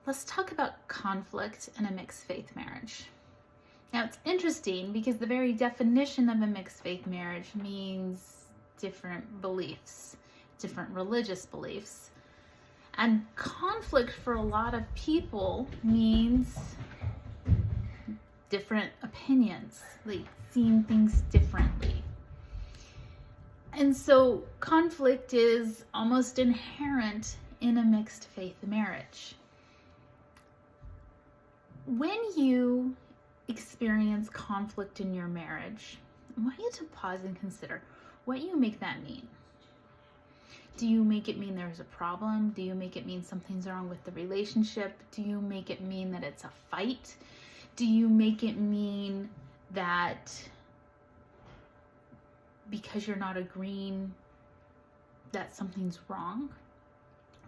Let's talk about conflict in a mixed faith marriage. Now, it's interesting because the very definition of a mixed faith marriage means different beliefs, different religious beliefs. And conflict for a lot of people means different opinions, like seeing things differently. And so conflict is almost inherent in a mixed faith marriage. When you experience conflict in your marriage, I want you to pause and consider what you make that mean. Do you make it mean there's a problem? Do you make it mean something's wrong with the relationship? Do you make it mean that it's a fight? Do you make it mean that because you're not agreeing that something's wrong?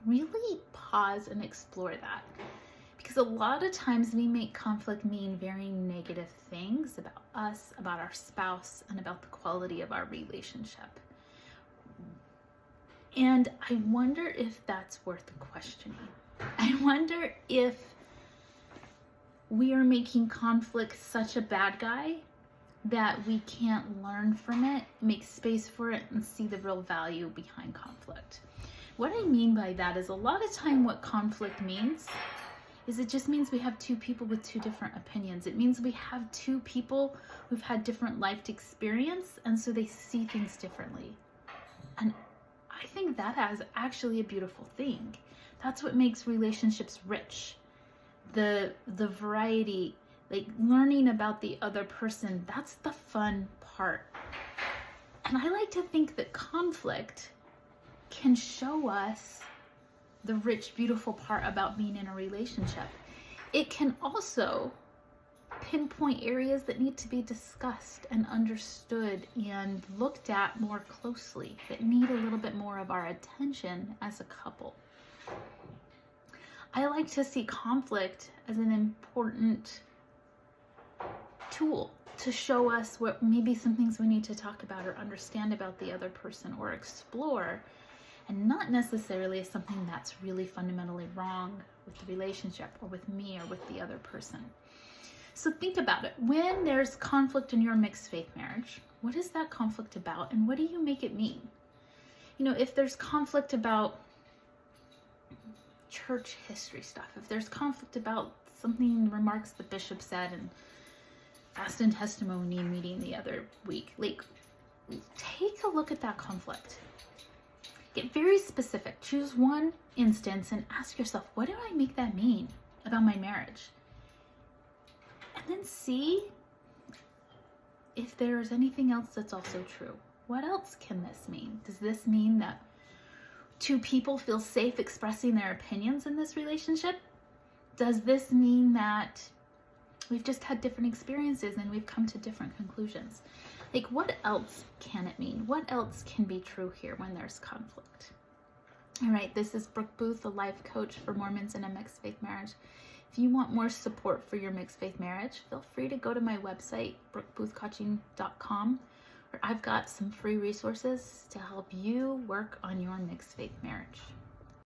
Really pause and explore that. Because a lot of times we make conflict mean very negative things about us, about our spouse, and about the quality of our relationship. And I wonder if that's worth questioning. I wonder if we are making conflict such a bad guy that we can't learn from it, make space for it, and see the real value behind conflict. What I mean by that is a lot of time what conflict means is it just means we have two people with two different opinions. It means we have two people who've had different life experience, and so they see things differently. And I think that is actually a beautiful thing. That's what makes relationships rich. The variety, like learning about the other person, that's the fun part. And I like to think that conflict can show us the rich, beautiful part about being in a relationship. It can also pinpoint areas that need to be discussed and understood and looked at more closely, that need a little bit more of our attention as a couple. I like to see conflict as an important tool to show us what maybe some things we need to talk about or understand about the other person or explore, and not necessarily as something that's really fundamentally wrong with the relationship or with me or with the other person. So think about it. When there's conflict in your mixed faith marriage, what is that conflict about and what do you make it mean? You know, if there's conflict about church history stuff, if there's conflict about something remarks the bishop said in fast and testimony meeting the other week, like take a look at that conflict. Get very specific. Choose one instance and ask yourself, what do I make that mean about my marriage? And then see if there's anything else that's also true. What else can this mean? Does this mean that two people feel safe expressing their opinions in this relationship? Does this mean that we've just had different experiences and we've come to different conclusions? Like, what else can it mean? What else can be true here when there's conflict? All right, this is Brooke Booth, a life coach for Mormons in a mixed faith marriage. If you want more support for your mixed faith marriage, feel free to go to my website, brookeboothcoaching.com, where I've got some free resources to help you work on your mixed faith marriage.